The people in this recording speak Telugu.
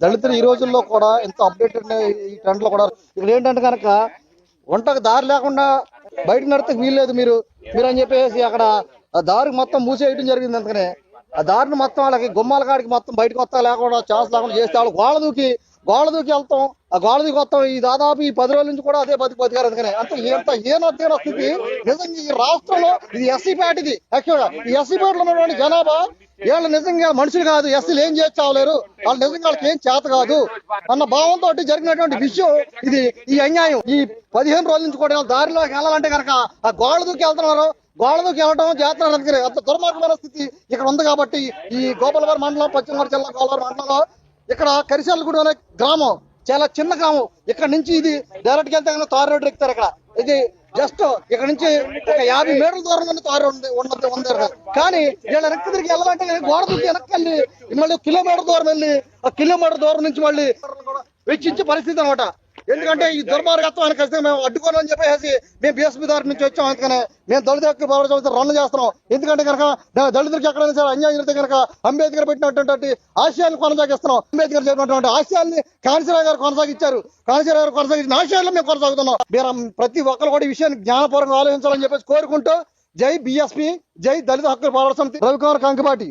దళితులు ఈ రోజుల్లో కూడా ఎంత అప్డేటెడ్ ఈ ట్రెండ్ లో కూడా ఇక్కడ ఏంటంటే కనుక వంటకు దారి లేకుండా బయట నడితే వీల్లేదు మీరు అని చెప్పేసి అక్కడ ఆ దారికి మొత్తం మూసేయడం జరిగింది. అందుకనే ఆ దారిని మొత్తం వాళ్ళకి గుమ్మాల కాడికి మొత్తం బయటకు వస్తా లేకుండా చాస్ లేకుండా చేస్తే వాళ్ళు గోడ దూకి వెళ్తాం. ఆ గోడ దూకి వస్తాం. ఈ దాదాపు ఈ 10 రోజుల నుంచి కూడా అదే బతికారు. అందుకనే అంత హీనోత్తీన స్థితి నిజంగా ఈ రాష్ట్రంలో. ఇది ఎస్సీ ప్యాట్, ఇది యాక్చువల్గా ఈ ఎస్సీ ప్యాట్ లో ఉన్నటువంటి జనాభా వీళ్ళు నిజంగా మనుషులు కాదు, ఎస్సీలు ఏం చేసి చావలేరు, వాళ్ళు నిజంగా వాళ్ళకి ఏం చేత కాదు అన్న భావంతో జరిగినటువంటి విషయం ఇది. ఈ అన్యాయం ఈ 15 రోజుల నుంచి కూడా దారిలోకి వెళ్ళాలంటే కనుక ఆ గోడ దూకి వెళ్తున్నారు. గోడ దూకి వెళ్ళడం చేస్తున్నారు. అందుకని అంత దుర్మార్గమైన స్థితి ఇక్కడ ఉంది. కాబట్టి ఈ గోపాలవరం మండలం, పశ్చిమ గోదావరి జిల్లా గోపాలవరం మండలంలో ఇక్కడ కరిశాలగూడ అనే గ్రామం, చాలా చిన్న గ్రామం. ఇక్కడ నుంచి ఇది డైరెక్ట్ గా వెళ్తే తారు రోడ్డు ఎక్కుతారు. ఇక్కడ ఇది జస్ట్ ఇక్కడ నుంచి ఒక 50 మీటర్ల దూరంలోనే తారు ఉంది. కానీ వీళ్ళ వెనక్కి తిరిగి వెళ్ళాలంటే గోడ దూకి వెనక్కి వెళ్ళి మళ్ళీ కిలోమీటర్ దూరం వెళ్ళి ఆ కిలోమీటర్ దూరం నుంచి మళ్ళీ వెచ్చించే పరిస్థితి అనమాట. ఎందుకంటే ఈ దుర్మార్గత్వాన్ని ఖచ్చితంగా మేము అడ్డుకోవాలని చెప్పేసి మేము బీఎస్పీ దారి నుంచి వచ్చాం. అందుకనే మేము దళిత హక్కు పోరాటం రన్ చేస్తున్నాం. ఎందుకంటే కనుక దళితులకు ఎక్కడైనా సరే అన్యాయం జరిగితే కనుక అంబేద్కర్ పెట్టినటువంటి ఆశయాన్ని కొనసాగిస్తున్నాం. అంబేద్కర్ చెప్పినటువంటి ఆశయాల్ని కాంశీరావు గారు కొనసాగించారు. కాంశీరావు గారు కొనసాగించిన ఆశయాల్లో మేము కొనసాగుతున్నాం. మీరు ప్రతి ఒక్కరు కూడా ఈ విషయాన్ని జ్ఞానపూర్వకంగా ఆలోచించాలని చెప్పేసి కోరుకుంటూ జై బీఎస్పీ, జై దళిత హక్కుల పోరాట సమితి, రవికుమార్ కంకిపాటి.